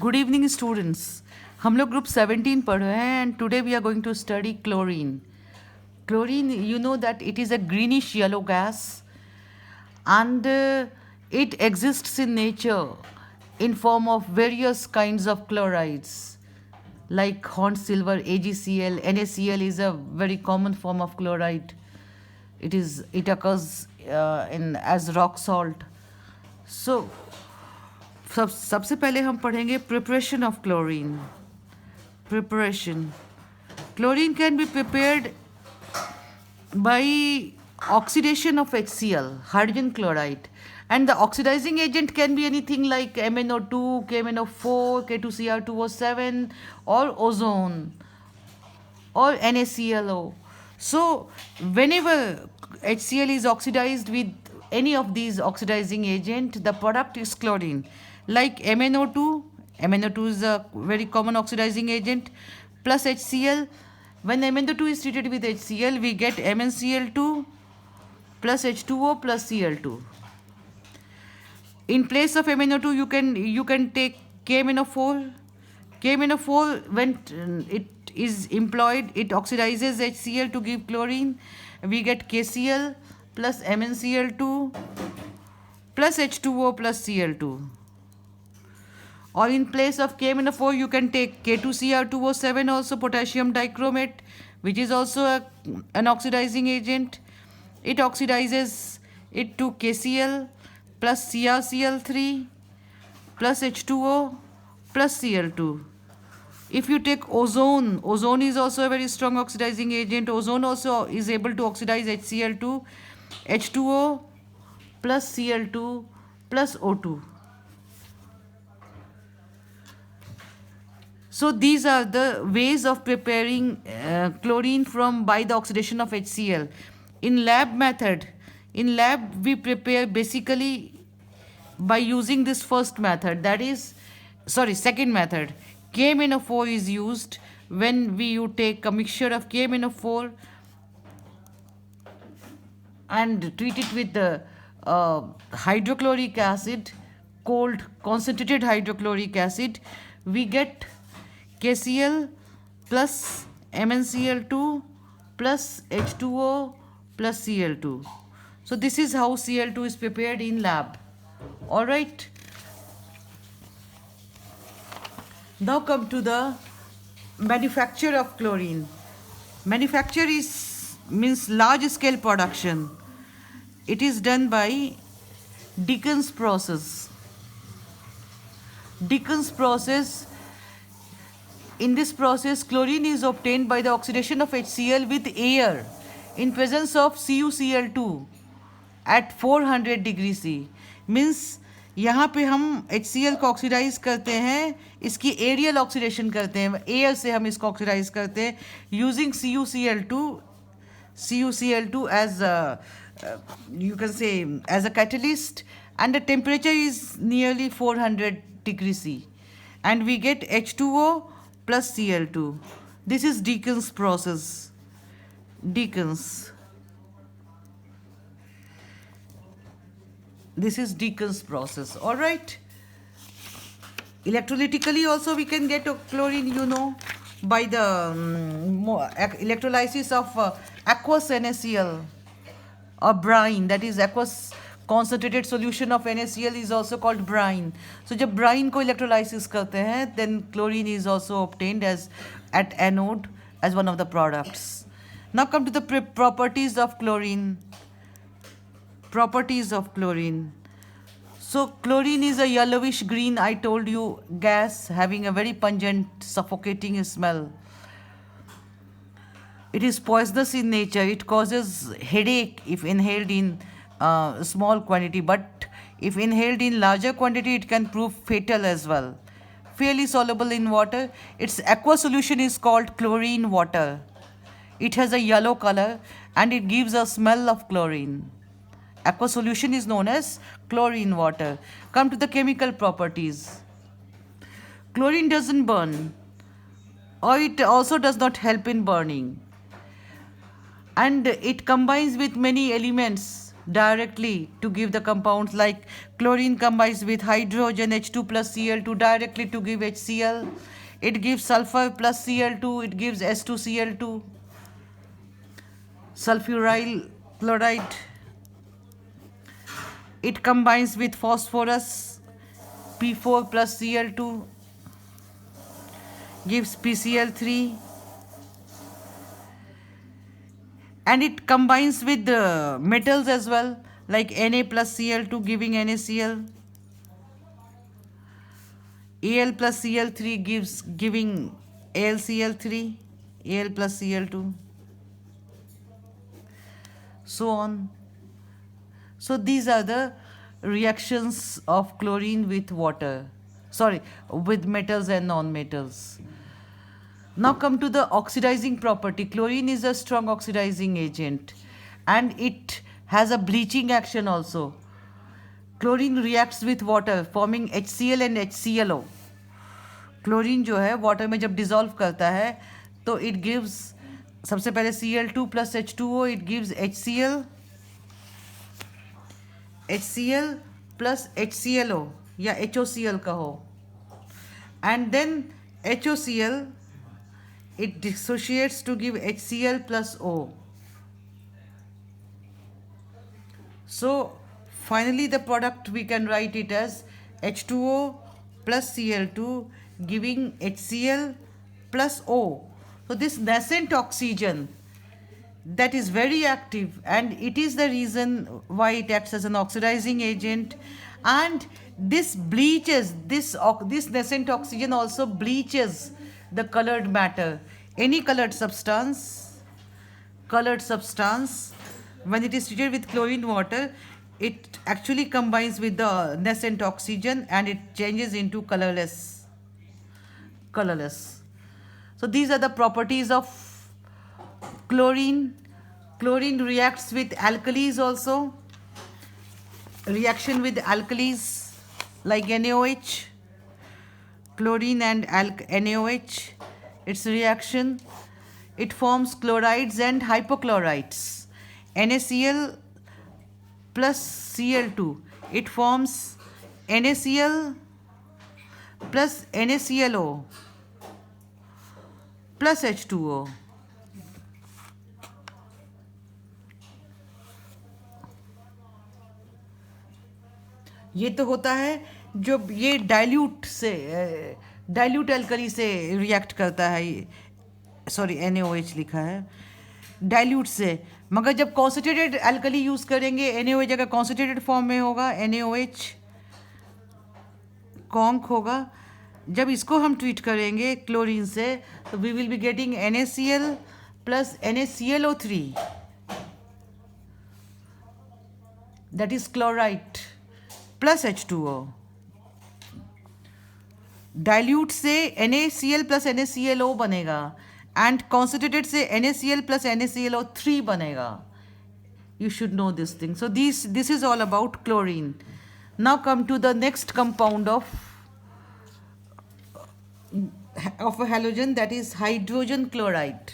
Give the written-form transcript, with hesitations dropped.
Good evening, students. हम लोग group 17 पढ़ रहे हैं and today we are going to study chlorine. Chlorine, you know that it is a greenish yellow gas and it exists in nature in form of various kinds of chlorides like horn silver, AgCl, NaCl is a very common form of chloride. It occurs in as rock salt. So सबसे पहले हम पढ़ेंगे preparation of chlorine. Preparation. Chlorine can be prepared by oxidation of HCl, hydrogen chloride, and the oxidizing agent can be anything like MnO2, KMnO4, K2Cr2O7, or ozone, or NaClO. So whenever HCl is oxidized with any of these oxidizing agent, the product is chlorine. Like MnO2 is a very common oxidizing agent, plus HCl. When MnO2 is treated with HCl, we get MnCl2 plus H2O plus Cl2. In place of MnO2, you can take KMnO4. KMnO4, when it is employed, it oxidizes HCl to give chlorine. We get KCl plus MnCl2 plus H2O plus Cl2. Or in place of KMnO4, you can take K2Cr2O7 also, potassium dichromate, which is also an oxidizing agent. It oxidizes it to KCl plus CrCl3 plus H2O plus Cl2. If you take ozone is also a very strong oxidizing agent. Ozone also is able to oxidize HCl to H2O plus Cl2 plus O2. So these are the ways of preparing chlorine by the oxidation of HCl. In lab we prepare basically by using this second method. KMnO4 is used when you take a mixture of KMnO4 and treat it with the hydrochloric acid, cold concentrated hydrochloric acid. We get KCl plus MnCl2 plus H2O plus Cl2. So this is how Cl2 is prepared in lab. Alright. Now come to the manufacture of chlorine. Manufacture means large scale production. It is done by Dickens process. In this process, chlorine is obtained by the oxidation of HCl with air in presence of CuCl2 at 400 degree C. Means यहाँ पे हम HCl को oxidise करते हैं, इसकी aerial oxidation करते हैं, air से हम इसको ऑक्सीडाइज करते हैं using CuCl2 as you can say as a catalyst, and the temperature is nearly 400 degree C, and we get H2O plus Cl2. This is Dickens process. This is Dickens process. All right. Electrolytically also we can get chlorine, by the electrolysis of aqueous NaCl or brine. That is aqueous concentrated solution of NaCl is also called brine. So जब brine को electrolysis करते हैं, then chlorine is also obtained at anode as one of the products. Now come to the properties of chlorine. So chlorine is a yellowish green, I told you, gas having a very pungent, suffocating smell. It is poisonous in nature. It causes headache if inhaled in small quantity, but if inhaled in larger quantity, it can prove fatal as well. Fairly soluble in water. Its aqueous solution is called chlorine water. It has a yellow color and it gives a smell of chlorine. Aqueous solution is known as chlorine water. Come to the chemical properties. Chlorine doesn't burn, or it also does not help in burning. And it combines with many elements directly to give the compounds, like chlorine combines with hydrogen H2 plus Cl2 directly to give HCl. It gives sulfur plus Cl2, it gives S2Cl2, sulfuryl chloride. It combines with phosphorus P4 plus Cl2, gives PCl3, and it combines with the metals as well, like Na plus Cl2 giving NaCl, Al plus Cl3 giving AlCl3, Al plus Cl2, so on. So these are the reactions of chlorine with water, with metals and non-metals. Now come to the oxidizing property. Chlorine is a strong oxidizing agent and it has a bleaching action also. Chlorine reacts with water forming HCl and HClO. Chlorine जो है water में जब dissolve करता है तो it gives सबसे पहले Cl2 plus H2O, it gives HCl plus HClO या HOCl कहो, and then HOCl it dissociates to give HCl plus O. So finally the product we can write it as H2O plus Cl2 giving HCl plus O. So this nascent oxygen that is very active, and it is the reason why it acts as an oxidizing agent, and this bleaches, this nascent oxygen also bleaches the colored matter. Any colored substance, when it is treated with chlorine water, it actually combines with the nascent oxygen and it changes into colorless. So these are the properties of chlorine. Chlorine reacts with alkalis also. Reaction with alkalis like NaOH. Chlorine and NaOH. Its reaction, it forms chlorides and hypochlorites. NaCl plus Cl2, it forms NaCl plus NaClO plus H2O. ये तो होता है जब ये dilute alkali से react करता है, sorry NaOH लिखा है, डाइल्यूट से, मगर जब कॉन्सेंट्रेटेड एल्कली यूज़ करेंगे NaOH अगर कॉन्सेंट्रेटेड फॉर्म में होगा NaOH कॉन्क होगा, जब इसको हम ट्रीट करेंगे क्लोरीन से तो we will be getting NaCl plus NaClO3, that is chloride plus H2O. Dilute से NaCl प्लस NaClO बनेगा एंड कॉन्सेंट्रेटेड से NaCl प्लस NaClO3 बनेगा. You should know this thing. So this is all about chlorine. Now come to the next compound of a halogen, that is hydrogen chloride.